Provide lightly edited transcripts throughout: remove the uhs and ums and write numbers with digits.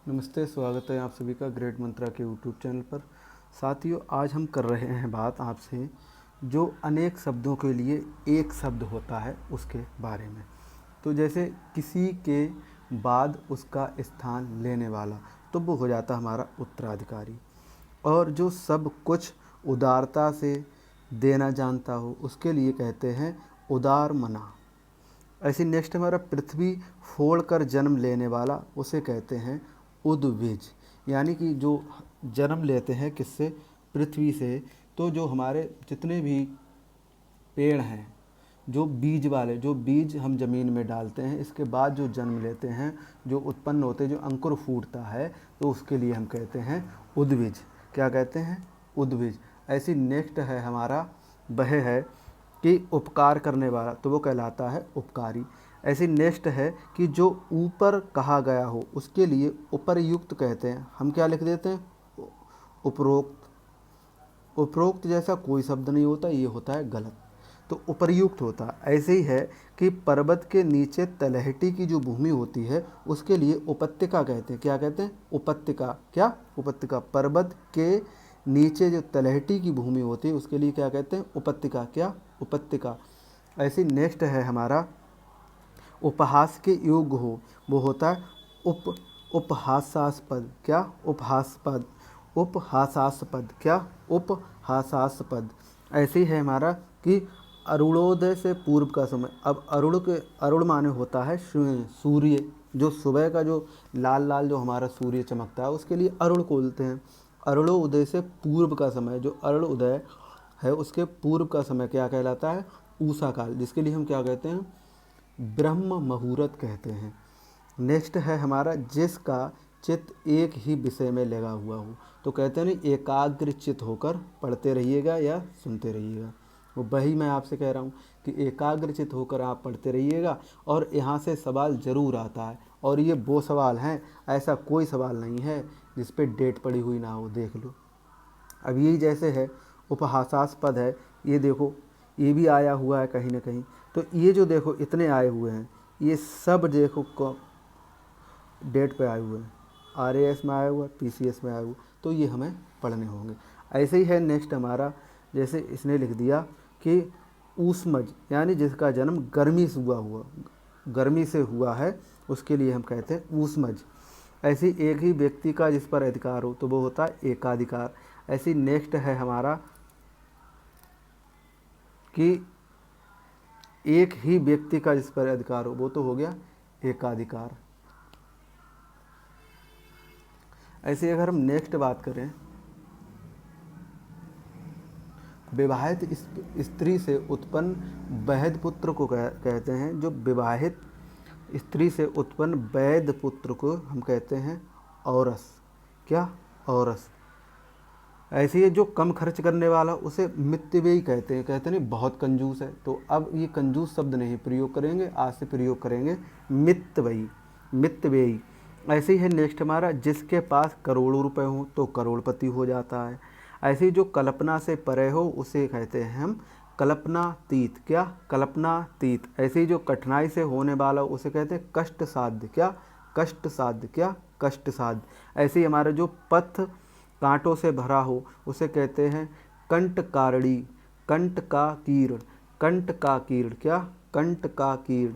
नमस्ते, स्वागत है आप सभी का ग्रेट मंत्रा के यूट्यूब चैनल पर। साथियों, आज हम कर रहे हैं बात आपसे जो अनेक शब्दों के लिए एक शब्द होता है उसके बारे में। तो जैसे किसी के बाद उसका स्थान लेने वाला, तो वो हो जाता हमारा उत्तराधिकारी। और जो सब कुछ उदारता से देना जानता हो उसके लिए कहते हैं उदार मना। ऐसे नेक्स्ट हमारा पृथ्वी फोड़ कर जन्म लेने वाला, उसे कहते हैं उद्भिज। यानी कि जो जन्म लेते हैं किससे, पृथ्वी से। तो जो हमारे जितने भी पेड़ हैं, जो बीज वाले, जो बीज हम ज़मीन में डालते हैं, इसके बाद जो जन्म लेते हैं, जो उत्पन्न होते हैं, जो अंकुर फूटता है, तो उसके लिए हम कहते हैं उद्भिज। क्या कहते हैं? उद्भिज। ऐसी नेक्स्ट है हमारा, वह है कि उपकार करने वाला, तो वो कहलाता है उपकारी। ऐसी नेक्स्ट है कि जो ऊपर कहा गया हो उसके लिए उपरयुक्त कहते हैं। हम क्या लिख देते हैं? उपरोक्त। उपरोक्त जैसा कोई शब्द नहीं होता, ये होता है गलत, तो उपरयुक्त होता है। ऐसे ही है कि पर्वत के नीचे तलहटी की जो भूमि होती है उसके लिए उपत्यका कहते हैं। क्या कहते हैं? उपत्यका। क्या? उपत्यका। पर्वत के नीचे जो तलहटी की भूमि होती है उसके लिए क्या कहते हैं? उपत्यका। क्या? उपत्यका। ऐसी नेक्स्ट है हमारा, उपहास के योग्य हो, वो होता है उपहासास्पद। क्या? उपहासास्पद। उपहासास्पद। क्या? उपहासास्पद। ऐसी है हमारा कि अरुणोदय से पूर्व का समय। अब अरुण माने होता है सूर्य। जो सुबह का जो लाल लाल जो हमारा सूर्य चमकता है उसके लिए अरुण बोलते हैं। अरुणोदय से पूर्व का समय, जो अरुण उदय है उसके पूर्व का समय क्या कहलाता है? ऊषा काल, जिसके लिए हम क्या कहते हैं? ब्रह्म मुहूर्त कहते हैं। नेक्स्ट है हमारा, जिसका चित्त एक ही विषय में लगा हुआ हो, तो कहते हैं नहीं, एकाग्र चित्त होकर पढ़ते रहिएगा या सुनते रहिएगा। वो वही मैं आपसे कह रहा हूँ कि एकाग्र चित्त होकर आप पढ़ते रहिएगा, और यहाँ से सवाल ज़रूर आता है। और ये वो सवाल हैं, ऐसा कोई सवाल नहीं है जिस पे डेट पड़ी हुई ना हो, देख लो। अब यही जैसे है उपहासास्पद है, ये देखो, ये भी आया हुआ है कहीं ना कहीं। तो ये जो देखो इतने आए हुए हैं, ये सब देखो डेट पे आए हुए हैं। RAS में आया हुआ है, PCS में आया हुआ, तो ये हमें पढ़ने होंगे। ऐसे ही है नेक्स्ट हमारा, जैसे इसने लिख दिया कि ऊष्मज, यानी जिसका जन्म गर्मी से हुआ है उसके लिए हम कहते हैं ऊष्मज। ऐसी एक ही व्यक्ति का जिस पर अधिकार हो, तो वो होता है एकाधिकार। ऐसी नेक्स्ट है हमारा कि एक ही व्यक्ति का जिस पर अधिकार हो, वो तो हो गया एकाधिकार। ऐसे अगर हम नेक्स्ट बात करें, विवाहित स्त्री से उत्पन्न वैध पुत्र को कहते हैं, जो विवाहित स्त्री से उत्पन्न वैध पुत्र को हम कहते हैं औरस। क्या? औरस। ऐसे ही जो कम खर्च करने वाला, उसे मितव्ययी कहते हैं। कहते नहीं बहुत कंजूस है, तो अब ये कंजूस शब्द नहीं प्रयोग करेंगे, आज से प्रयोग करेंगे मितव्ययी। मितव्ययी। ऐसे ही है नेक्स्ट हमारा, जिसके पास करोड़ों रुपए हो तो करोड़पति हो जाता है। ऐसे ही जो कल्पना से परे हो उसे कहते हैं हम कल्पनातीत। क्या? कल्पनातीत। ऐसे ही जो कठिनाई से होने वाला उसे कहते हैं कष्ट साध्य। क्या? कष्ट साध्य। क्या? कष्ट साध्य। ऐसे ही हमारा जो पथ कांटों से भरा हो उसे कहते हैं कंटकारणी। कंट का कीर्ण। कंट का कीर्ण। क्या? कंट का कीर्ण।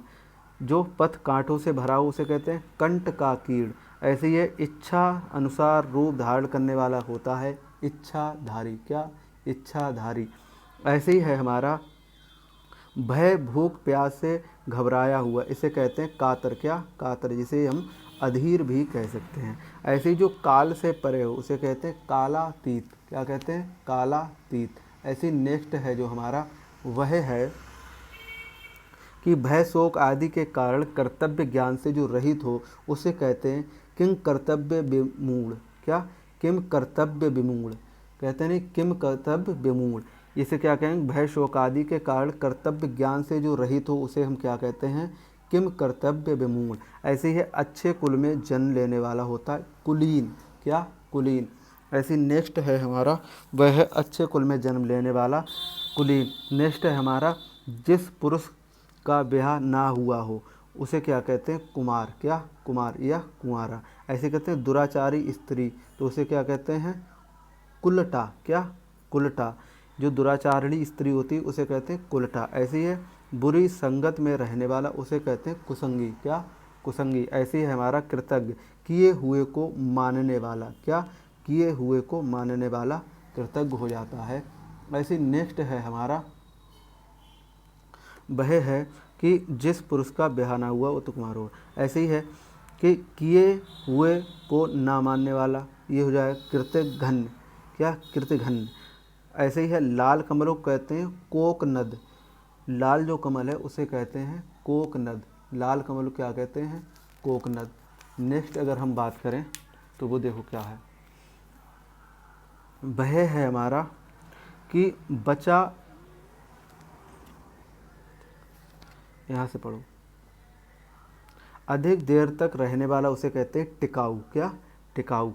जो पथ कांटों से भरा हो उसे कहते हैं कंट का कीर्ण। ऐसे ही इच्छा अनुसार रूप धारण करने वाला होता है इच्छाधारी। क्या? इच्छाधारी। ऐसे ही है हमारा भय भूख प्यास से घबराया हुआ, इसे कहते हैं कातर। क्या? कातर, जिसे हम अधीर भी कह सकते हैं। ऐसे ही जो काल से परे हो उसे कहते हैं कालातीत। क्या कहते हैं? कालातीत। ऐसी नेक्स्ट है जो हमारा, वह है कि भय शोक आदि के कारण कर्तव्य ज्ञान से जो रहित हो उसे कहते हैं किम कर्तव्य विमूढ़। क्या? किम कर्तव्य विमूढ़। कहते नहीं, किम कर्तव्य विमूढ़। इसे क्या कहेंगे? भय शोक आदि के कारण कर्तव्य ज्ञान से जो रहित हो उसे हम क्या कहते हैं? किम कर्तव्य विमूढ़। ऐसे ही अच्छे कुल में जन्म लेने वाला होता है कुलीन। क्या? कुलीन। ऐसी नेक्स्ट है हमारा, वह है अच्छे कुल में जन्म लेने वाला कुलीन। नेक्स्ट है हमारा, जिस पुरुष का ब्याह ना हुआ हो उसे क्या कहते हैं? कुमार। क्या? कुमार या कुंवारा। ऐसे कहते हैं दुराचारी स्त्री, तो उसे क्या कहते हैं? कुलटा। क्या? कुलटा। जो दुराचारणी स्त्री होती है उसे कहते हैं कुलटा। ऐसे ही है बुरी संगत में रहने वाला, उसे कहते हैं कुसंगी। क्या? कुसंगी। ऐसे ही है हमारा कृतज्ञ, किए हुए को मानने वाला। क्या? किए हुए को मानने वाला कृतज्ञ हो जाता है। ऐसे नेक्स्ट है हमारा वह है कि जिस पुरुष का ब्याह ना हुआ वो तो कुमार हो। ऐसे ही है कि किए हुए को ना मानने वाला, ये हो जाए कृतघ्न। क्या? कृतघ्न। ऐसे ही है लाल कमलों को कहते हैं कोकनद। लाल जो कमल है उसे कहते हैं कोकनद। लाल कमल को क्या कहते हैं? कोकनद। नेक्स्ट अगर हम बात करें तो वो देखो क्या है, वह है हमारा कि बचा, यहाँ से पढ़ो, अधिक देर तक रहने वाला उसे कहते हैं टिकाऊ। क्या? टिकाऊ।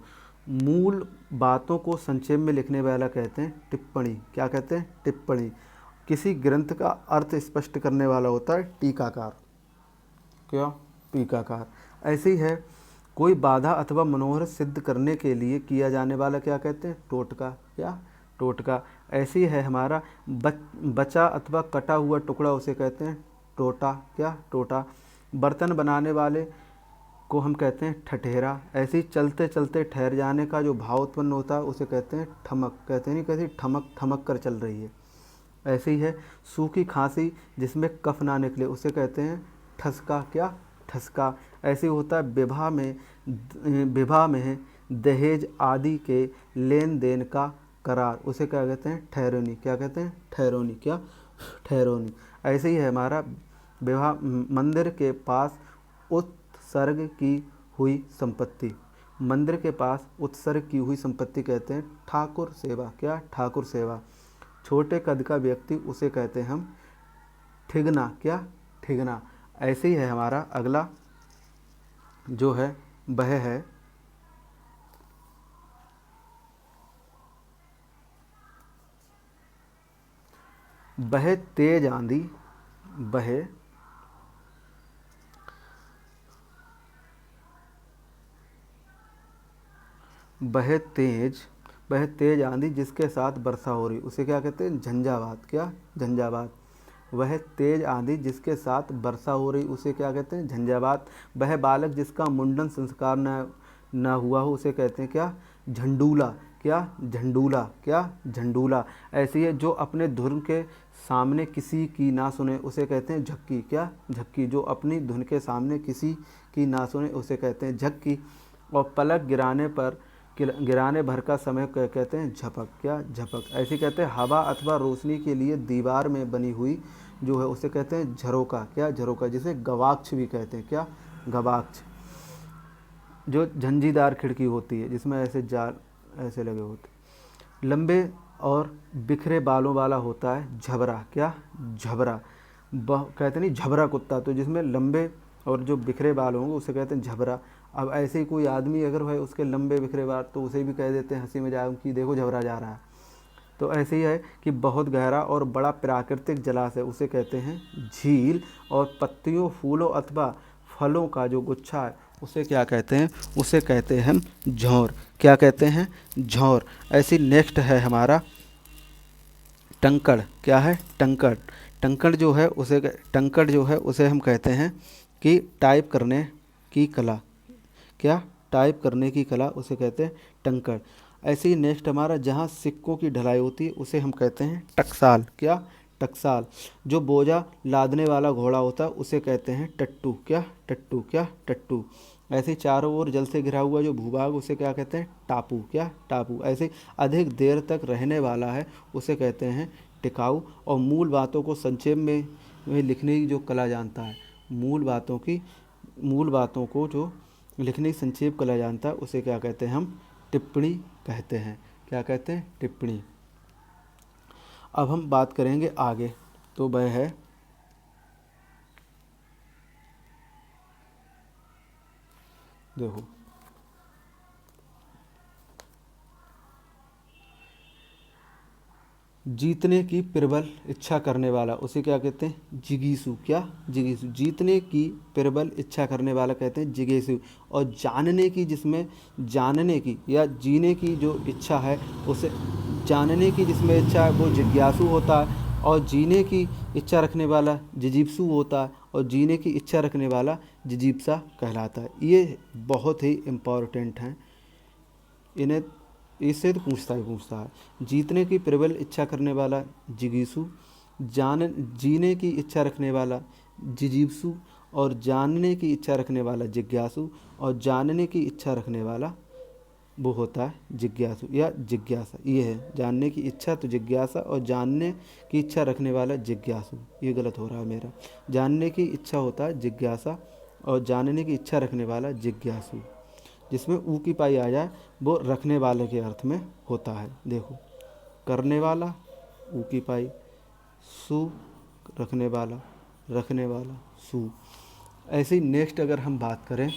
मूल बातों को संक्षेप में लिखने वाला कहते हैं टिप्पणी। क्या कहते हैं? टिप्पणी। किसी ग्रंथ का अर्थ स्पष्ट करने वाला होता है टीकाकार। क्या? टीकाकार। ऐसे ही है कोई बाधा अथवा मनोरथ सिद्ध करने के लिए किया जाने वाला क्या कहते हैं? टोटका। क्या? टोटका। ऐसे ही है हमारा बचा अथवा कटा हुआ टुकड़ा, उसे कहते हैं टोटा। क्या? टोटा। बर्तन बनाने वाले को हम कहते हैं ठठेरा। ऐसे ही चलते चलते ठहर जाने का जो भाव उत्पन्न होता है उसे कहते हैं ठमक। कहते नहीं कैसी ठमक ठमक कर चल रही है। ऐसे ही है सूखी खांसी जिसमें कफ ना निकले, उसे कहते हैं ठसका। क्या? ठसका। ऐसे ही होता है विवाह में दहेज आदि के लेन देन का करार, उसे क्या कहते हैं? ठहरोनी। क्या कहते हैं? ठहरोनी। क्या? ठहरोनी। ऐसे ही है हमारा विवाह मंदिर के पास उत्सर्ग की हुई संपत्ति। मंदिर के पास उत्सर्ग की हुई संपत्ति कहते हैं ठाकुर सेवा। क्या? ठाकुर सेवा। छोटे कद का व्यक्ति उसे कहते हैं हम ठिगना। क्या? ठिगना। ऐसे ही है हमारा अगला जो है वह है बहे तेज आंधी। बहे बहे तेज वह तेज आंधी जिसके साथ वर्षा हो रही, उसे क्या कहते हैं? झंझावात। क्या? झंझावात। वह तेज आंधी जिसके साथ वर्षा हो रही उसे क्या कहते हैं? झंझावात। वह बालक जिसका मुंडन संस्कार न हुआ हो उसे कहते हैं क्या? झंडूला। क्या? झंडूला। क्या? झंडूला। ऐसी है जो अपने धुन के सामने किसी की ना सुने उसे कहते हैं झक्की। क्या? झक्की। जो अपनी धुन के सामने किसी की ना सुने उसे कहते हैं झक्की। और पलक गिराने भर का समय कहते हैं झपक। क्या? झपक। ऐसे कहते हैं हवा अथवा रोशनी के लिए दीवार में बनी हुई जो है उसे कहते हैं झरोका। क्या? झरोका। जिसे गवाक्ष भी कहते हैं। क्या? गवाक्ष। जो झंझीदार खिड़की होती है जिसमें ऐसे जाल ऐसे लगे होते। लंबे और बिखरे बालों वाला होता है झबरा। क्या? झबरा। कहते नहीं झबरा कुत्ता, तो जिसमें लंबे और जो बिखरे बाल होंगे उसे कहते हैं झबरा। अब ऐसे ही कोई आदमी अगर है उसके लंबे बिखरे बाल तो उसे भी कह देते हैं हंसी मजाक कि देखो झबरा जा रहा है। तो ऐसे ही है कि बहुत गहरा और बड़ा प्राकृतिक जलाशय उसे कहते हैं झील। और पत्तियों फूलों अथवा फलों का जो गुच्छा है उसे क्या कहते हैं? उसे कहते हैं हम झौर। क्या कहते हैं? झौर। ऐसी नेक्स्ट है हमारा टंकड़। क्या है? टंकड़। टंकड़ जो है उसे हम कहते हैं कि टाइप करने की कला। क्या? टाइप करने की कला उसे कहते हैं टंकड़। ऐसे ही नेक्स्ट हमारा जहाँ सिक्कों की ढलाई होती है उसे हम कहते हैं टकसाल। क्या? टकसाल। जो बोझा लादने वाला घोड़ा होता है उसे कहते हैं टट्टू। क्या? टट्टू। क्या? टट्टू। ऐसे ही चारों ओर जल से घिरा हुआ जो भूभाग उसे क्या कहते हैं? टापू। क्या? टापू। ऐसे अधिक देर तक रहने वाला है उसे कहते हैं टिकाऊ। और मूल बातों को संक्षेप में लिखने की जो कला जानता है, मूल बातों को जो लिखने की संक्षेप कला जानता है उसे क्या कहते हैं? हम टिप्पणी कहते हैं। क्या कहते हैं? टिप्पणी। अब हम बात करेंगे आगे, तो वह है देखो जीतने की प्रबल इच्छा करने वाला उसे क्या कहते हैं? जिगीसु। क्या? जिगीसु। जीतने की प्रबल इच्छा करने वाला कहते हैं जिगीसु। और जानने की, जिसमें जानने की या जीने की जो इच्छा है उसे, जानने की जिसमें इच्छा है वो जिज्ञासु होता है। और जीने की इच्छा रखने वाला जिजीप्सु होता है। और जीने की इच्छा रखने वाला जिजीप्सा कहलाता है। ये बहुत ही इम्पॉर्टेंट हैं, इन्हें इससे तो पूछता है। जीतने की प्रबल इच्छा करने वाला जिगीसु, जीने की इच्छा रखने वाला जिजीप्सु, और जानने की इच्छा रखने वाला जिज्ञासु, और जानने की इच्छा रखने वाला वो होता है जिज्ञासु या जिज्ञासा। ये है जानने की इच्छा तो जिज्ञासा, और जानने की इच्छा रखने वाला जिज्ञासु। ये गलत हो रहा है मेरा। जानने की इच्छा होता है जिज्ञासा, और जानने की इच्छा रखने वाला जिज्ञासु। जिसमें ऊ की पाई आ जाए वो रखने वाले के अर्थ में होता है। देखो, करने वाला ऊ की पाई, सु रखने वाला, रखने वाला सु। ऐसे ही नेक्स्ट अगर हम बात करें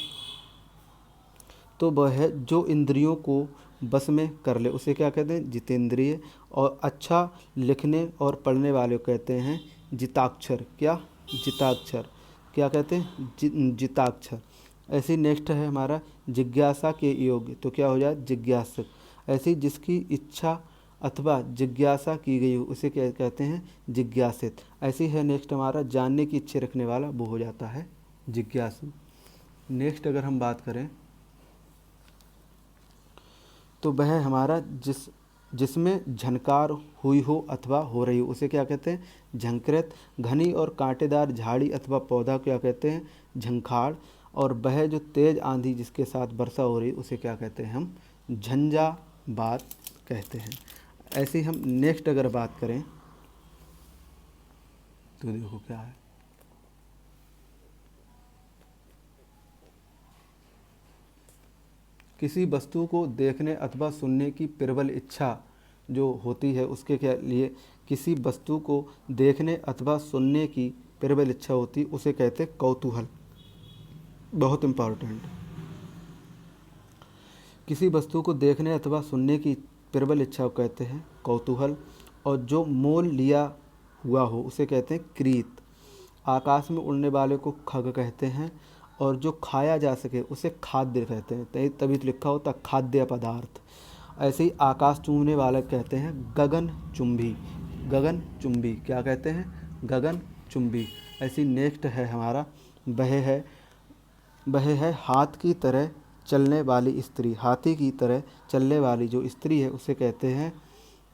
तो वह है जो इंद्रियों को बस में कर ले उसे क्या कहते हैं? जितेंद्रिय। और अच्छा लिखने और पढ़ने वाले को कहते हैं जिताक्षर। क्या? जिताक्षर। क्या कहते हैं? जिताक्षर। ऐसे नेक्स्ट है हमारा जिज्ञासा के योग्य, तो क्या हो जाए? जिज्ञासक। ऐसी जिसकी इच्छा अथवा जिज्ञासा की गई हो उसे क्या कहते हैं? जिज्ञासित। ऐसी है नेक्स्ट हमारा जानने की इच्छा रखने वाला, वो हो जाता है जिज्ञासु। नेक्स्ट अगर हम बात करें तो वह हमारा जिसमें झनकार हुई हो अथवा हो रही हो उसे क्या कहते हैं? झंकृत। घनी और कांटेदार झाड़ी अथवा पौधा क्या कहते हैं? झंखाड़। और वह जो तेज आंधी जिसके साथ वर्षा हो रही उसे क्या कहते हैं? हम झंझावात कहते हैं। ऐसे ही हम नेक्स्ट अगर बात करें तो देखो क्या है, किसी वस्तु को देखने अथवा सुनने की प्रबल इच्छा जो होती है उसके क्या लिए, किसी वस्तु को देखने अथवा सुनने की प्रबल इच्छा होती उसे कहते हैं कौतूहल। बहुत इम्पॉर्टेंट। किसी वस्तु को देखने अथवा सुनने की प्रबल इच्छा को कहते हैं कौतूहल। और जो मोल लिया हुआ हो उसे कहते हैं क्रीत। आकाश में उड़ने वाले को खग कहते हैं। और जो खाया जा सके उसे खाद्य कहते हैं, तभी तो लिखा होता खाद्य पदार्थ। ऐसे ही आकाश चूमने वाले कहते हैं गगन चुंबी। गगन चुंबी। क्या कहते हैं? गगन चुंबी। ऐसी नेक्स्ट है हमारा वह है हाथ की तरह चलने वाली स्त्री। हाथी की तरह चलने वाली जो स्त्री है उसे कहते हैं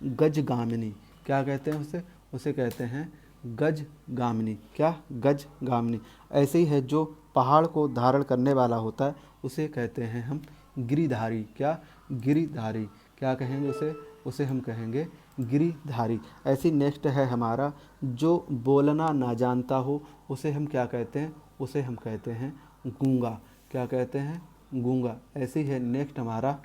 गजगामिनी। क्या कहते हैं उसे? उसे कहते हैं गजगामिनी। क्या? गजगामिनी। ऐसे ही है जो पहाड़ को धारण करने वाला होता है उसे कहते हैं हम गिरिधारी। क्या? गिरिधारी। क्या कहेंगे उसे? उसे हम कहेंगे गिरिधारी। ऐसी नेक्स्ट है हमारा जो बोलना ना जानता हो उसे हम क्या कहते हैं? उसे हम कहते हैं गूंगा। क्या कहते हैं? गूंगा। ऐसी है नेक्स्ट हमारा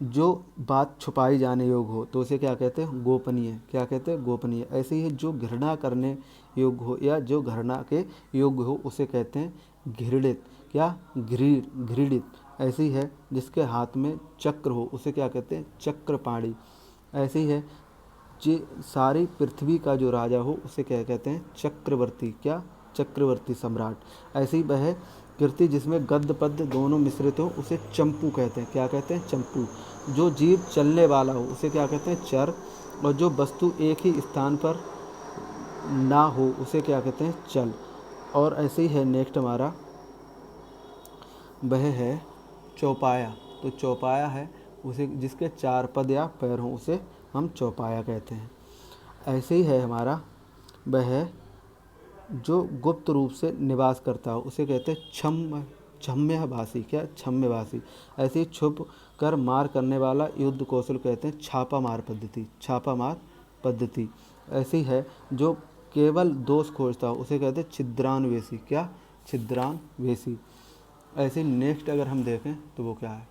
जो बात छुपाई जाने योग्य हो तो उसे क्या कहते हैं? गोपनीय। क्या कहते हैं? गोपनीय। ऐसे ही जो घृणा करने योग्य हो या जो घृणा के योग्य हो उसे कहते हैं घृणित। क्या? घृणित। ऐसी है जिसके हाथ में चक्र हो उसे क्या कहते हैं? चक्रपाणी। ऐसी है जो सारी पृथ्वी का जो राजा हो उसे क्या कहते हैं? चक्रवर्ती। क्या? चक्रवर्ती सम्राट। ऐसी वह कृति जिसमें गद्य पद्य दोनों मिश्रित हो उसे चंपू कहते हैं। क्या कहते हैं? चंपू। जो जीव चलने वाला हो उसे क्या कहते हैं? चर। और जो वस्तु एक ही स्थान पर ना हो उसे क्या कहते हैं? चल। और ऐसे ही है नेक्स्ट हमारा वह है चौपाया। तो चौपाया है उसे जिसके चार पद या पैर हों उसे हम चौपाया कहते हैं। ऐसे ही है हमारा वह जो गुप्त रूप से निवास करता हो उसे कहते हैं छम्यवासी। क्या? छम्यवासी। ऐसे ही छुप कर मार करने वाला युद्ध कौशल कहते हैं छापा मार पद्धति। छापा मार पद्धति। ऐसी है जो केवल दोष खोजता हो उसे कहते हैं छिद्रान्वेषी। क्या? छिद्रान्वेषी। ऐसे नेक्स्ट अगर हम देखें तो वो क्या है?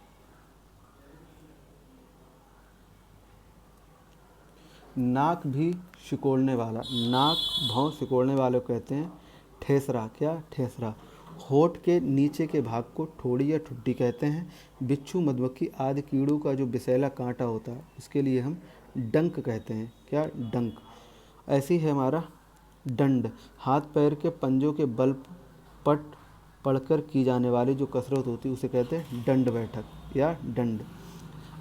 नाक भी सिकोड़ने वाला। नाक भौं सिकोड़ने वाले को कहते हैं ठेसरा। क्या? ठेसरा। होठ के नीचे के भाग को ठोड़ी या ठुड्डी कहते हैं। बिच्छू, मधुमक्खी आदि कीड़ों का जो विषैला कांटा होता है उसके लिए हम डंक कहते हैं। क्या? डंक। ऐसी है हमारा दंड, हाथ पैर के पंजों के बल पट पढ़कर की जाने वाली जो कसरत होती है उसे कहते हैं दंड बैठक या दंड।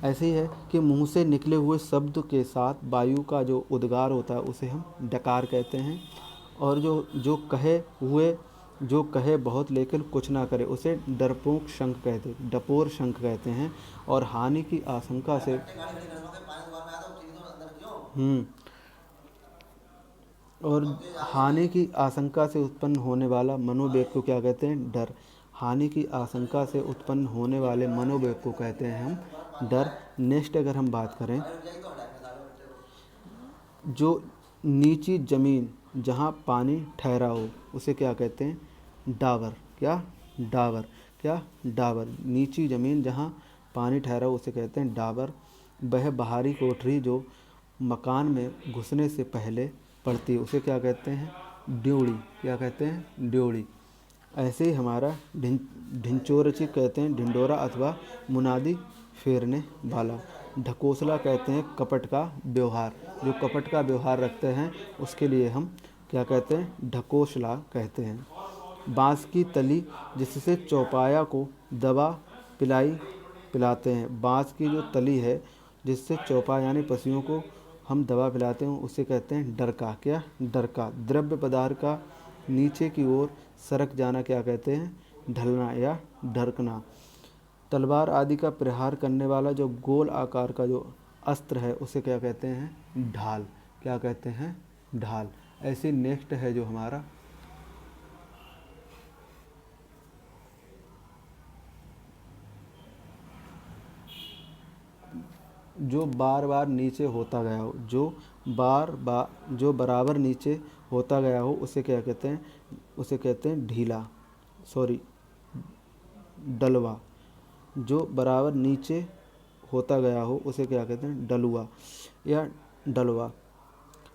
ऐसे ही है कि मुंह से निकले हुए शब्द के साथ वायु का जो उद्गार होता है उसे हम डकार कहते हैं। और जो कहे बहुत लेकिन कुछ ना करे उसे डरपोक शंख कहते हैं, डपोर शंख कहते हैं। और हानि की आशंका से हम्म और हानि की आशंका से उत्पन्न होने वाला मनोवेग को क्या कहते हैं? डर। हानि की आशंका से उत्पन्न होने वाले मनोवेग को कहते हैं हम डर। नेक्स्ट अगर हम बात करें, जो नीची जमीन जहाँ पानी ठहरा हो उसे क्या कहते हैं? डावर। क्या? डावर। क्या? डावर। नीची जमीन जहाँ पानी ठहरा हो उसे कहते हैं डावर। वह बाहरी कोठरी जो मकान में घुसने से पहले पड़ती है उसे क्या कहते हैं? ड्योढ़ी। क्या कहते हैं? ड्योढ़ी। ऐसे ही हमारा ढिंचोरची कहते हैं ढिंडोरा अथवा मुनादी फेरने वाला। ढकोसला कहते हैं कपट का व्यवहार, जो कपट का व्यवहार रखते हैं उसके लिए हम क्या कहते हैं? ढकोसला कहते हैं। बाँस की तली जिससे चौपाया को दवा पिलाते हैं, बाँस की जो तली है जिससे चौपाया यानी पशुओं को हम दवा पिलाते हैं उसे कहते हैं डरका। क्या? डरका। द्रव्य पदार्थ का नीचे की ओर सरक जाना क्या कहते हैं? ढलना या ढरकना। तलवार आदि का प्रहार करने वाला जो गोल आकार का जो अस्त्र है उसे क्या कहते हैं? ढाल। क्या कहते हैं? ढाल। ऐसे नेक्स्ट है जो हमारा जो बार बार नीचे होता गया हो, जो बराबर नीचे होता गया हो उसे क्या कहते हैं? उसे कहते हैं ढीला, सॉरी डलवा। जो बराबर नीचे होता गया हो उसे क्या कहते हैं? डलुआ या डलवा।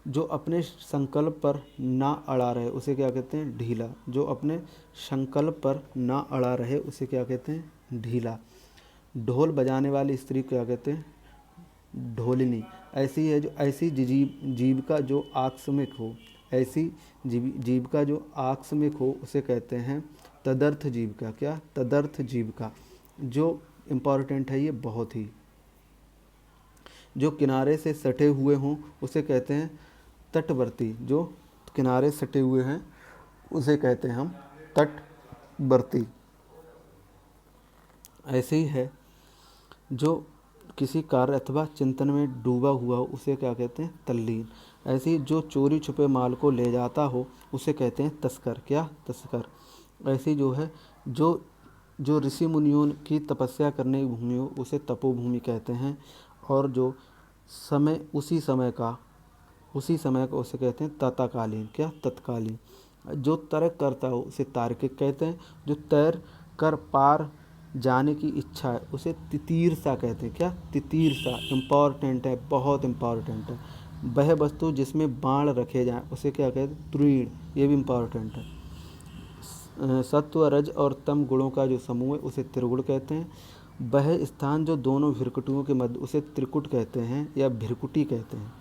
जो अपने संकल्प पर ना अड़ा रहे उसे क्या कहते हैं? ढीला। जो अपने संकल्प पर ना अड़ा रहे उसे क्या कहते हैं? ढीला। ढोल बजाने वाली स्त्री को क्या कहते हैं? ढोलिनी। ऐसी है जो ऐसी जीविका जो आकस्मिक हो, ऐसी जीविका जो आकस्मिक हो उसे कहते हैं तदर्थ जीविका। क्या? तदर्थ जीविका। जो इम्पॉर्टेंट है ये बहुत ही। जो किनारे से सटे हुए हों उसे कहते हैं तटवर्ती। जो किनारे सटे हुए हैं उसे कहते हैं हम तटवर्ती। ऐसे ही है जो किसी कार्य अथवा चिंतन में डूबा हुआ हो उसे क्या कहते हैं? तल्लीन। ऐसे ही जो चोरी छुपे माल को ले जाता हो उसे कहते हैं तस्कर। क्या? तस्कर। ऐसी जो है जो ऋषि मुनियों की तपस्या करने की भूमि हो उसे तपोभूमि कहते हैं। और जो उसी समय का उसे कहते हैं तत्कालीन। क्या? तत्कालीन। जो तर्क करता हो उसे तार्किक कहते हैं। जो तैर कर पार जाने की इच्छा है उसे तितीर्षा कहते हैं। क्या? तितीर्षा। इम्पॉर्टेंट है, बहुत इम्पॉर्टेंट है। वह वस्तु जिसमें बाण रखे जाएं उसे क्या कहते हैं? त्रीण। ये भी इम्पॉर्टेंट है। सत्व रज और तम गुणों का जो समूह है उसे त्रिगुण कहते हैं। वह स्थान जो दोनों भृकुटियों के मध्य उसे त्रिकुट कहते हैं या भृकुटी कहते हैं।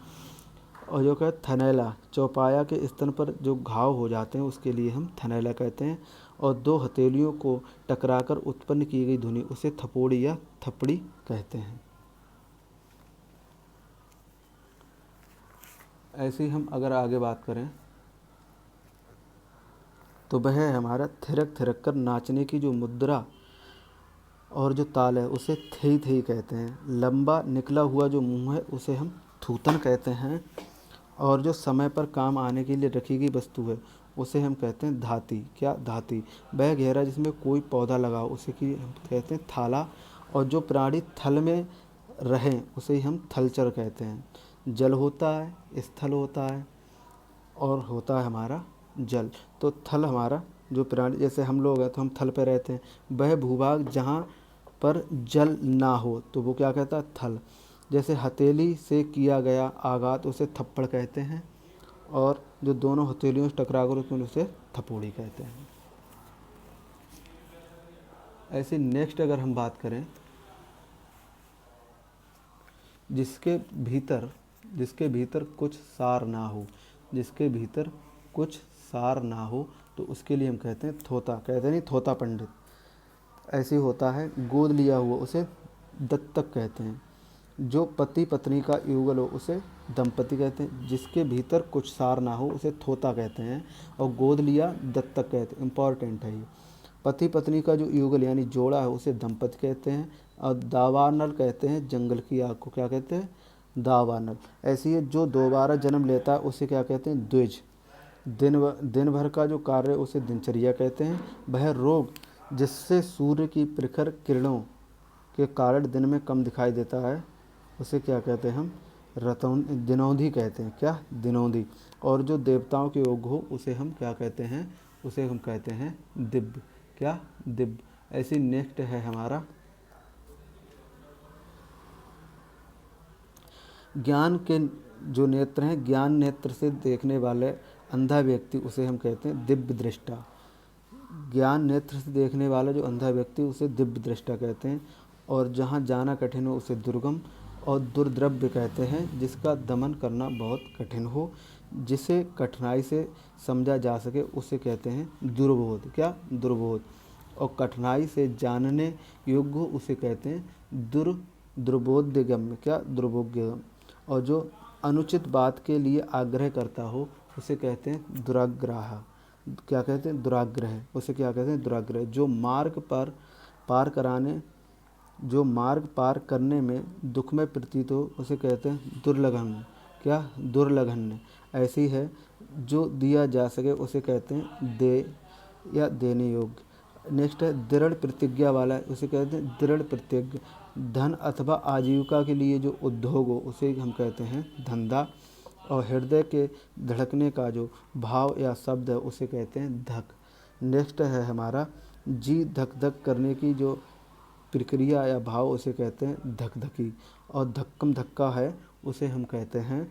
और जो कहते थनैला, चौपाया के स्तन पर जो घाव हो जाते हैं उसके लिए हम थनैला कहते हैं। और दो हथेलियों को टकराकर उत्पन्न की गई ध्वनि उसे थपोड़ी या थपड़ी कहते हैं। ऐसे ही हम अगर आगे बात करें तो वह है हमारा थिरक थिरक कर नाचने की जो मुद्रा और जो ताल है उसे थेई थेई कहते हैं। लंबा निकला हुआ जो मुंह है उसे हम थूथन कहते हैं। और जो समय पर काम आने के लिए रखी गई वस्तु है उसे हम कहते हैं धाती। क्या? धाती। वह घेरा जिसमें कोई पौधा लगा हो उसे की हम कहते हैं थाला। और जो प्राणी थल में रहें उसे ही हम थलचर कहते हैं। जल होता है, स्थल होता है और होता है हमारा जल। तो थल हमारा जो प्राणी, जैसे हम लोग हैं तो हम थल पे रहते हैं। वह भूभाग जहाँ पर जल ना हो तो वो क्या कहता है? थल। जैसे हथेली से किया गया आघात उसे थप्पड़ कहते हैं। और जो दोनों हथेलियों से टकरा कर उसमें उसे थपोड़ी कहते हैं। ऐसे नेक्स्ट अगर हम बात करें जिसके भीतर जिसके भीतर कुछ सार ना हो, जिसके भीतर कुछ सार ना हो तो उसके लिए हम कहते हैं थोता, कहते नहीं थोता पंडित। ऐसे होता है गोद लिया हुआ उसे दत्तक कहते हैं। जो पति पत्नी का युगल हो उसे दंपति कहते हैं। जिसके भीतर कुछ सार ना हो उसे थोता कहते हैं। और गोद लिया दत्तक कहते हैं। इम्पॉर्टेंट है ये। पति पत्नी का जो युगल यानी जोड़ा है उसे दंपति कहते हैं। और दावानल कहते हैं जंगल की आग को, क्या कहते हैं? दावानल। ऐसी है जो दोबारा जन्म लेता है उसे क्या कहते हैं? द्विज। दिन भर का जो कार्य उसे दिनचर्या कहते हैं। वह रोग जिससे सूर्य की प्रखर किरणों के कारण दिन में कम दिखाई देता है उसे क्या कहते हैं? हम दिनौंधी कहते हैं। क्या? दिनौंधी। और जो देवताओं के योग हो उसे हम क्या कहते हैं? उसे हम कहते हैं दिव्य। क्या? दिव्य। ऐसी नेक्स्ट है हमारा ज्ञान के जो नेत्र हैं, ज्ञान नेत्र से देखने वाले अंधा व्यक्ति उसे हम कहते हैं दिव्य दृष्टा। ज्ञान नेत्र से देखने वाला जो अंधा व्यक्ति उसे दिव्य दृष्टा कहते हैं। और जहाँ जाना कठिन हो उसे दुर्गम और दुर्द्रव्य कहते हैं। जिसका दमन करना बहुत कठिन हो, जिसे कठिनाई से समझा जा सके उसे कहते हैं दुर्बोध। क्या? दुर्बोध। और कठिनाई से जानने योग्य हो उसे कहते हैं दुर्बोध्यगम्य। क्या? दुर्बोध्यगम्य। और जो अनुचित बात के लिए आग्रह करता हो उसे कहते हैं दुराग्रह। क्या कहते हैं? दुराग्रह। उसे क्या कहते हैं? दुराग्रह। जो मार्ग पार करने में दुखमय प्रतीत हो उसे कहते हैं दुर्लघन। क्या? दुर्लघन। ऐसी है जो दिया जा सके उसे कहते हैं दे या देने योग्य। नेक्स्ट है दृढ़ प्रतिज्ञा वाला, उसे कहते हैं दृढ़ प्रतिज्ञ। धन अथवा आजीविका के लिए जो उद्योग हो उसे हम कहते हैं धंधा। और हृदय के धड़कने का जो भाव या शब्द है उसे कहते हैं धक। नेक्स्ट है हमारा जी धक धक करने की जो प्रक्रिया या भाव उसे कहते हैं धकधकी। और धक्कम धक्का है उसे हम कहते हैं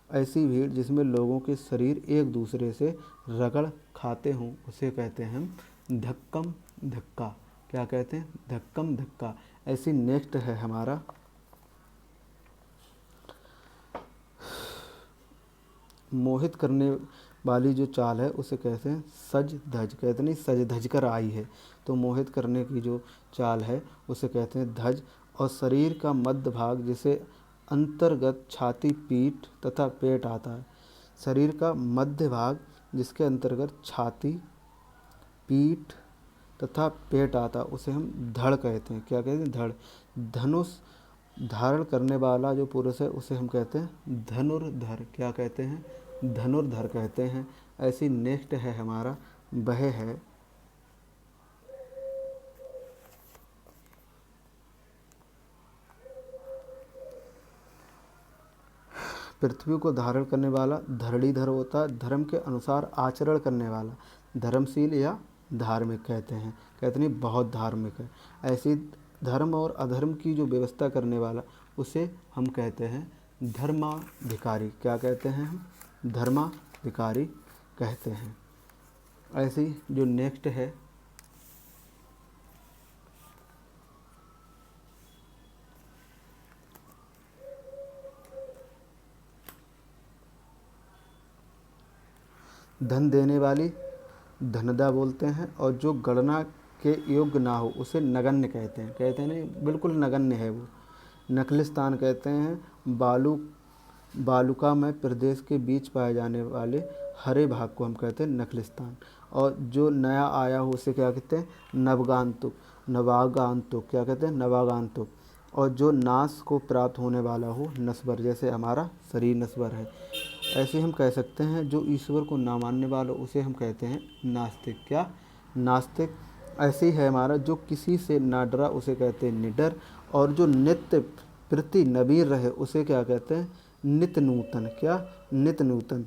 ऐसी भीड़ जिसमें लोगों के शरीर एक दूसरे से रगड़ खाते हों उसे कहते हैं हम धक्कम धक्का। क्या कहते हैं? धक्कम धक्का। ऐसी नेक्स्ट है हमारा मोहित करने वाली जो चाल है उसे कहते हैं सज धज। कहते नहीं सज धज कर आई है, तो मोहित करने की जो चाल है उसे कहते हैं धज। और शरीर का मध्य भाग जिसे अंतर्गत छाती पीठ तथा पेट आता है, शरीर का मध्य भाग जिसके अंतर्गत छाती पीठ तथा पेट आता उसे हम धड़ कहते हैं। क्या कहते हैं? धड़। धनुष धारण करने वाला जो पुरुष है उसे हम कहते हैं धनुर्धर। क्या कहते हैं? धनुर्धर कहते हैं। ऐसी नेक्स्ट है हमारा वह है पृथ्वी को धारण करने वाला धरणीधर होता है। धर्म के अनुसार आचरण करने वाला धर्मशील या धार्मिक कहते हैं। कहते नहीं बहुत धार्मिक है। ऐसी धर्म और अधर्म की जो व्यवस्था करने वाला उसे हम कहते हैं धर्माधिकारी। क्या कहते हैं? हम धर्माधिकारी कहते हैं। ऐसी जो नेक्स्ट है धन देने वाली धनदा बोलते हैं। और जो गणना के योग्य ना हो उसे नगण्य कहते हैं। कहते हैं नहीं बिल्कुल नगण्य है वो। नखलिस्तान कहते हैं बालुका में प्रदेश के बीच पाए जाने वाले हरे भाग को हम कहते हैं नखलिस्तान। और जो नया आया हो उसे क्या कहते हैं? नवागंतुक। नवागंतुक। क्या कहते हैं? नवागंतुक। और जो नाश को प्राप्त होने वाला हो नश्वर, जैसे हमारा शरीर नश्वर है। ऐसे हम कह सकते हैं जो ईश्वर को ना मानने वाला उसे हम कहते हैं नास्तिक। क्या? नास्तिक। ऐसे ही है हमारा जो किसी से ना डरा उसे कहते हैं निडर। और जो नित्य प्रति नवीन रहे उसे क्या कहते हैं? नित्य नूतन। क्या? नित्य नूतन।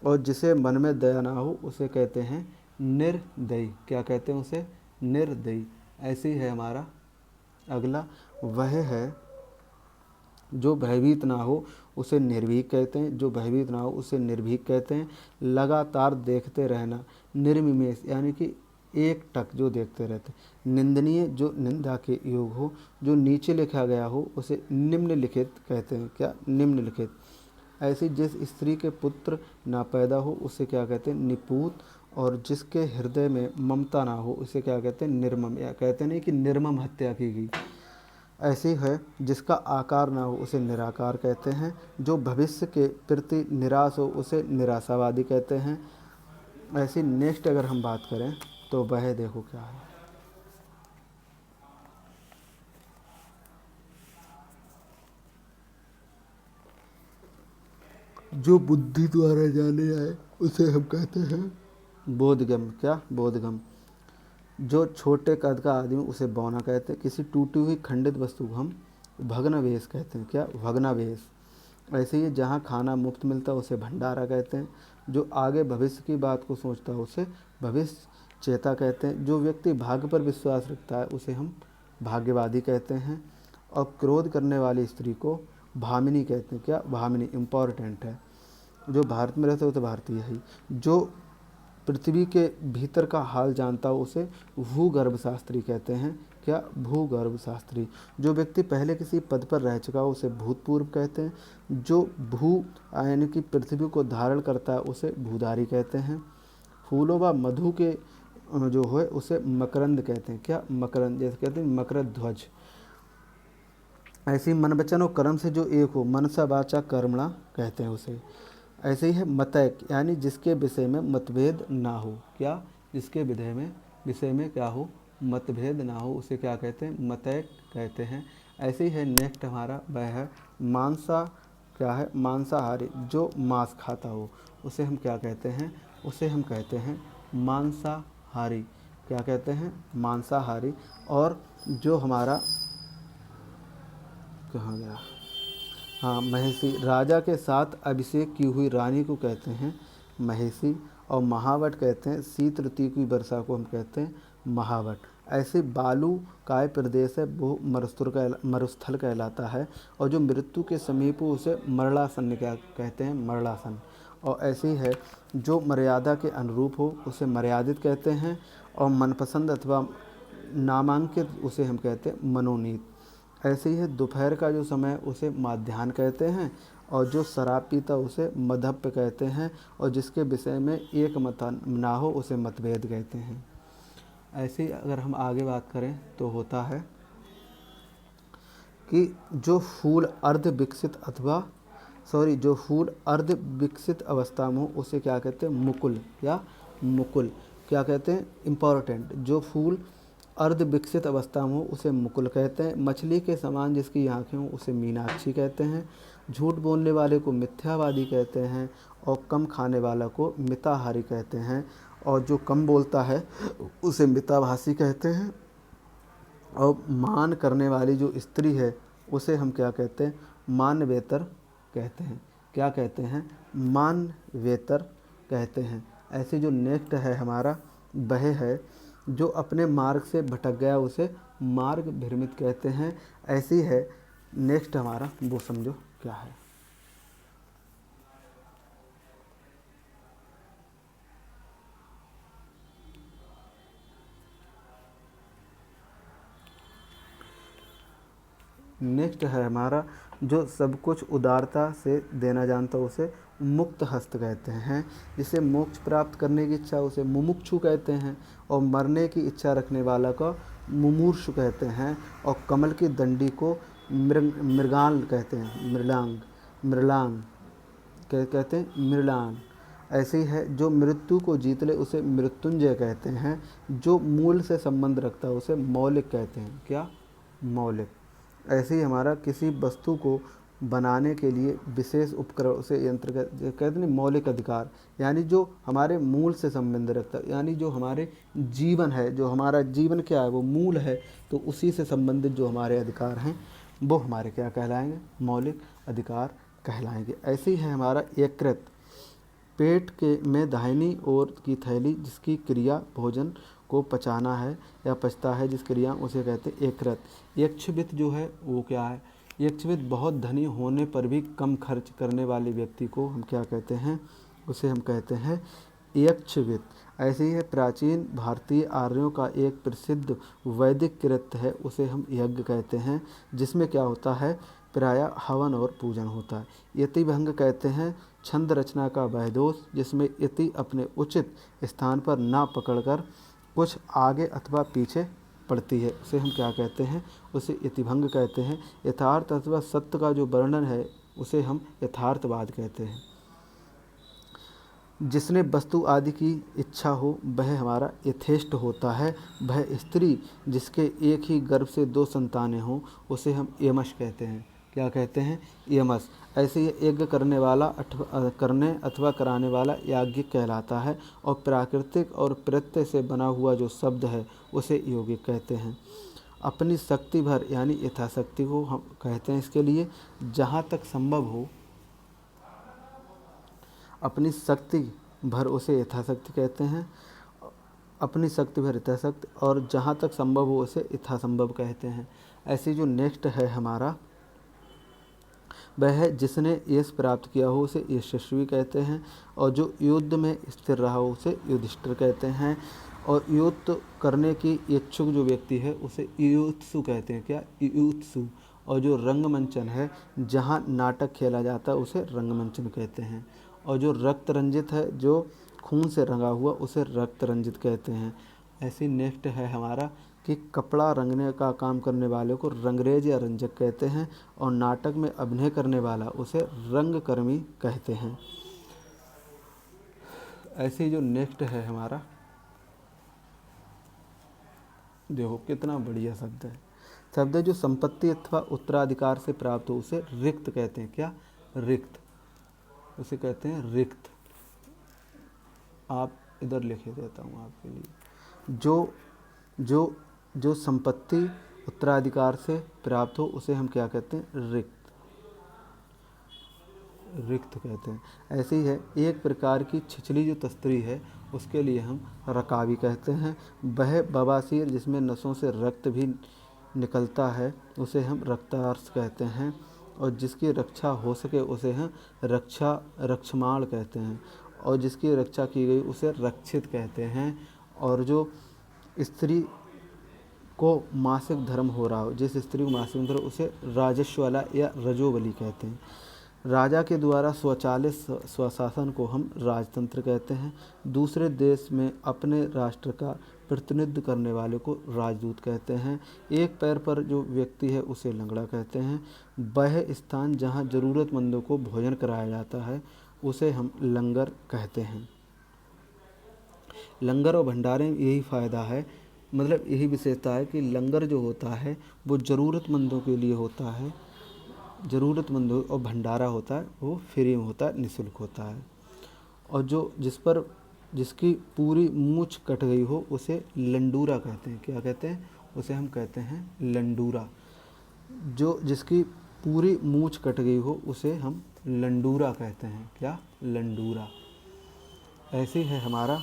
और जिसे मन में दया ना हो उसे कहते हैं निर्दयी। क्या कहते हैं उसे? निर्दयी। ऐसे ही है हमारा अगला वह है जो भयभीत ना हो उसे निर्भीक कहते हैं। जो भयभीत ना हो उसे निर्भीक कहते हैं। लगातार देखते रहना निर्विमेष यानी कि एक टक जो देखते रहते। निंदनीय जो निंदा के योग हो। जो नीचे लिखा गया हो उसे निम्नलिखित कहते हैं। क्या? निम्नलिखित। ऐसी जिस स्त्री के पुत्र ना पैदा हो उसे क्या कहते हैं, निपूत। और जिसके हृदय में ममता ना हो उसे क्या कहते हैं, निर्मम। या कहते नहीं कि निर्मम हत्या की गई। ऐसी है जिसका आकार ना हो उसे निराकार कहते हैं। जो भविष्य के प्रति निराश हो उसे निराशावादी कहते हैं। ऐसी नेक्स्ट अगर हम बात करें तो वह देखो क्या है, जो बुद्धि द्वारा जाने जाए उसे हम कहते हैं बोधगम। क्या, बोधगम। जो छोटे कद का आदमी उसे बौना कहते हैं। किसी टूटी हुई खंडित वस्तु को हम भग्नावेश कहते हैं। क्या, भग्नावेश। ऐसे ही जहाँ खाना मुफ्त मिलता है उसे भंडारा कहते हैं। जो आगे भविष्य की बात को सोचता है उसे भविष्य चेता कहते हैं। जो व्यक्ति भाग्य पर विश्वास रखता है उसे हम भाग्यवादी कहते हैं। और क्रोध करने वाली स्त्री को भामिनी कहते हैं। क्या, भामिनी। इम्पॉर्टेंट है। जो भारत में रहता है वो तो भारतीय है ही। जो पृथ्वी के भीतर का हाल जानता हो उसे भूगर्भ शास्त्री कहते हैं। क्या, भूगर्भ शास्त्री। जो व्यक्ति पहले किसी पद पर रह चुका हो उसे भूतपूर्व कहते हैं। जो भू यानी कि पृथ्वी को धारण करता है उसे भूधारी कहते हैं। फूलों व मधु के जो है उसे मकरंद कहते हैं। क्या, मकरंद। जैसे कहते हैं मकर ध्वज। ऐसे ही मन वचन और कर्म से जो एक हो मनसा वाचा कर्मणा कहते हैं उसे। ऐसे ही है मतैक, यानी जिसके विषय में मतभेद ना हो। क्या, जिसके विषय में क्या हो, मतभेद ना हो उसे क्या कहते हैं, मतैक कहते हैं। ऐसे ही है नेक्स्ट हमारा वह है मांसा। क्या है, मांसाहारी। जो मांस खाता हो उसे हम क्या कहते हैं, उसे हम कहते हैं मांसाहारी। क्या कहते हैं, मांसाहारी। और जो हमारा कहाँ गया, हाँ, महिषी। राजा के साथ अभिषेक की हुई रानी को कहते हैं महिषी। और महावट कहते हैं शीत ऋतु की वर्षा को हम कहते हैं महावट। ऐसे बालू काय प्रदेश है वो मरुस्थल कहलाता है। और जो मृत्यु के समीप हो उसे मरणासन क्या कहते हैं, मरणासन। और ऐसे ही है जो मर्यादा के अनुरूप हो उसे मर्यादित कहते हैं। और मनपसंद अथवा नामांकित उसे हम कहते हैं मनोनीत। ऐसे ही है दोपहर का जो समय उसे माध्याह्न कहते हैं। और जो शराब पीता उसे मधप्य कहते हैं। और जिसके विषय में एक मत ना हो उसे मतभेद कहते हैं। ऐसे ही अगर हम आगे बात करें तो होता है कि जो फूल अर्ध विकसित अवस्था में हो उसे क्या कहते हैं, मुकुल। या, मुकुल। क्या कहते हैं, इम्पॉर्टेंट। जो फूल अर्ध विकसित अवस्था में हो उसे मुकुल कहते हैं। मछली के समान जिसकी आँखें हों उसे मीनाक्षी कहते हैं। झूठ बोलने वाले को मिथ्यावादी कहते हैं। और कम खाने वाला को मिताहारी कहते हैं। और जो कम बोलता है उसे मिताभाषी कहते हैं। और मान करने वाली जो स्त्री है उसे हम क्या कहते हैं, मानवेतर कहते हैं। क्या कहते हैं, मानवेतर कहते हैं। ऐसे जो नेक्स्ट है हमारा वह है जो अपने मार्ग से भटक गया उसे मार्ग भ्रमित कहते हैं। ऐसी है नेक्स्ट हमारा वो समझो क्या है। नेक्स्ट है हमारा जो सब कुछ उदारता से देना जानता है उसे मुक्त हस्त कहते हैं। जिसे मोक्ष प्राप्त करने की इच्छा उसे मुमुक्षु कहते हैं। और मरने की इच्छा रखने वाला को मुमूर्षु कहते हैं। और कमल की दंडी को मृगाल कहते हैं, मृलांग कहते हैं, मृलान। ऐसे ही है जो मृत्यु को जीत ले उसे मृत्युंजय कहते हैं। जो मूल से संबंध रखता है उसे मौलिक कहते हैं। क्या, मौलिक। ऐसे ही हमारा किसी वस्तु को बनाने के लिए विशेष उपकरण उसे यंत्र कहते हैं, मौलिक अधिकार। यानी जो हमारे मूल से संबंध रखता है, यानी जो हमारे जीवन है, जो हमारा जीवन क्या है वो मूल है, तो उसी से संबंधित जो हमारे अधिकार हैं वो हमारे क्या कहलाएंगे, मौलिक अधिकार कहलाएंगे। ऐसे ही है हमारा यकृत। पेट के में दाहिनी ओर की थैली जिसकी क्रिया भोजन को पचाना है या पचता है, जिस क्रिया उसे कहते हैं यकृत। यक्षवित जो है वो क्या है, यक्षवित बहुत धनी होने पर भी कम खर्च करने वाले व्यक्ति को हम क्या कहते हैं, उसे हम कहते हैं यक्षवित। ऐसे ही है प्राचीन भारतीय आर्यों का एक प्रसिद्ध वैदिक कृत्य है उसे हम यज्ञ कहते हैं। जिसमें क्या होता है प्रायः हवन और पूजन होता है। यति भंग कहते हैं छंद रचना का वह दोष जिसमें यति अपने उचित स्थान पर ना पकड़कर कुछ आगे अथवा पीछे पड़ती है, उसे हम क्या कहते हैं, उसे यतिभंग कहते हैं। यथार्थ अथवा सत्य का जो वर्णन है उसे हम यथार्थवाद कहते हैं। जिसने वस्तु आदि की इच्छा हो वह हमारा यथेष्ट होता है। वह स्त्री जिसके एक ही गर्भ से 2 संतानें हों उसे हम यमश कहते हैं। क्या कहते हैं, यमश। ऐसे ही यज्ञ करने वाला करने अथवा कराने वाला याज्ञिक कहलाता है। और प्राकृतिक और प्रत्यय से बना हुआ जो शब्द है उसे यौगिक कहते हैं। अपनी शक्ति भर यानी यथाशक्ति को हम कहते हैं इसके लिए, जहाँ तक संभव हो अपनी शक्ति भर उसे यथाशक्ति कहते हैं। अपनी शक्ति भर यथाशक्ति, और जहाँ तक संभव हो उसे यथासंभव कहते हैं। ऐसे जो नेक्स्ट है हमारा, वह है जिसने यश प्राप्त किया हो उसे यशस्वी कहते हैं। और जो युद्ध में स्थिर रहा हो उसे युधिष्ठिर कहते हैं। और युद्ध करने की इच्छुक जो व्यक्ति है उसे युत्सु कहते हैं। क्या, युत्सु। और जो रंगमंचन है जहाँ नाटक खेला जाता है उसे रंगमंचन कहते हैं। और जो रक्त रंजित है, जो खून से रंगा हुआ, उसे रक्त रंजित कहते हैं। ऐसी नेक्स्ट है हमारा कि कपड़ा रंगने का काम करने वाले को रंगरेज या रंजक कहते हैं। और नाटक में अभिनय करने वाला उसे रंगकर्मी कहते हैं। ऐसी जो नेक्स्ट है हमारा, देखो कितना बढ़िया शब्द है। शब्द है जो संपत्ति अथवा उत्तराधिकार से प्राप्त हो उसे रिक्त कहते हैं। क्या, रिक्त, उसे कहते हैं रिक्त। आप इधर लिखे देता हूँ आपके लिए। जो संपत्ति उत्तराधिकार से प्राप्त हो उसे हम क्या कहते हैं, रिक्त कहते हैं। ऐसे ही है एक प्रकार की छिछली जो तस्त्री है उसके लिए हम रकाबी कहते हैं। वह बवासीर जिसमें नसों से रक्त भी निकलता है उसे हम रक्तार्स कहते हैं। और जिसकी रक्षा हो सके उसे हम रक्षमाण कहते हैं। और जिसकी रक्षा की गई उसे रक्षित कहते हैं। और जो स्त्री को मासिक धर्म हो रहा हो, जिस स्त्री को मासिक धर्म, उसे राजस्वला या रजोबली कहते हैं। राजा के द्वारा स्वचालित स्वशासन को हम राजतंत्र कहते हैं। दूसरे देश में अपने राष्ट्र का प्रतिनिधित्व करने वाले को राजदूत कहते हैं। एक पैर पर जो व्यक्ति है उसे लंगड़ा कहते हैं। वह स्थान जहाँ ज़रूरतमंदों को भोजन कराया जाता है उसे हम लंगर कहते हैं। लंगर और भंडारे में यही फ़ायदा है, मतलब यही विशेषता है कि लंगर जो होता है वो ज़रूरतमंदों के लिए होता है, ज़रूरतमंदों, और भंडारा होता है वो फ्री में होता है, निःशुल्क होता है। और जो जिसकी पूरी मूंछ कट गई हो उसे लंडूरा कहते हैं। क्या कहते हैं, उसे हम कहते हैं लंडूरा। जो जिसकी पूरी मूंछ कट गई हो उसे हम लंडूरा कहते हैं। क्या, लंडूरा। ऐसे है हमारा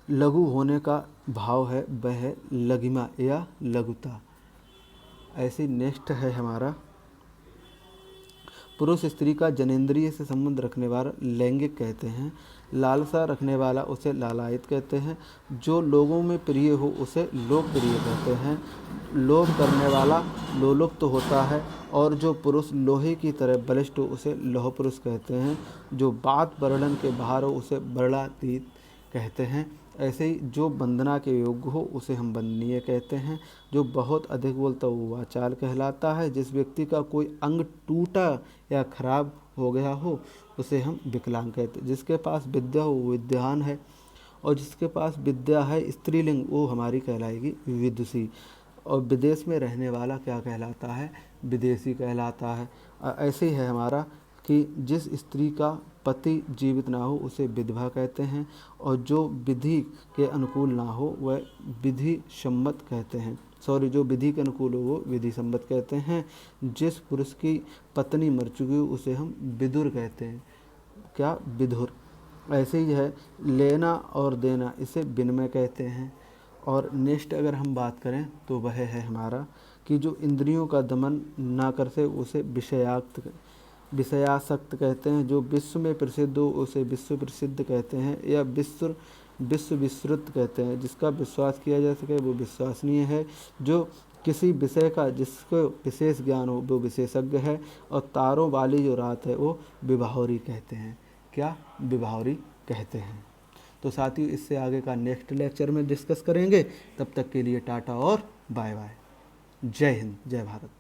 लघु होने का भाव है वह है लघिमा या लघुता। ऐसी नेक्स्ट है हमारा पुरुष स्त्री का जनेंद्रिय से संबंध रखने वाला लैंगिक कहते हैं। लालसा रखने वाला उसे लालायित कहते हैं। जो लोगों में प्रिय हो उसे लोकप्रिय कहते हैं। लोभ करने वाला लोलुप्त होता है। और जो पुरुष लोहे की तरह बलिष्ठ हो उसे लौह पुरुष कहते हैं। जो बात वर्णन के बाहर हो उसे वर्णातीत कहते हैं। ऐसे ही जो वंदना के योग्य हो उसे हम वंदनीय कहते हैं। जो बहुत अधिक बोलता वो वाचाल कहलाता है। जिस व्यक्ति का कोई अंग टूटा या खराब हो गया हो उसे हम विकलांग कहते हैं। जिसके पास विद्या हो वो विद्वान है। और जिसके पास विद्या है स्त्रीलिंग वो हमारी कहलाएगी विदुषी। और विदेश में रहने वाला क्या कहलाता है, विदेशी कहलाता है। ऐसे ही है हमारा कि जिस स्त्री का पति जीवित ना हो उसे विधवा कहते हैं। और जो विधि के अनुकूल ना हो वह विधि सम्मत कहते हैं। जो विधि के अनुकूल हो वो विधि सम्मत कहते हैं। जिस पुरुष की पत्नी मर चुकी हो उसे हम विदुर कहते हैं। क्या, विधुर। ऐसे ही है लेना और देना, इसे विनिमय कहते हैं। और नेक्स्ट अगर हम बात करें तो वह है हमारा कि जो इंद्रियों का दमन ना कर से उसे विषयासक्त कहते हैं। जो विश्व में प्रसिद्ध हो उसे विश्व प्रसिद्ध कहते हैं या विश्व विश्रुत कहते हैं। जिसका विश्वास किया जा सके वो विश्वसनीय है। जो किसी विषय का जिसको विशेष ज्ञान हो वो विशेषज्ञ है। और तारों वाली जो रात है वो विभावरी कहते हैं। क्या? विभावरी कहते हैं। तो साथियों, इससे आगे का नेक्स्ट लेक्चर में डिस्कस करेंगे। तब तक के लिए टाटा और बाय बाय। जय हिंद, जय भारत।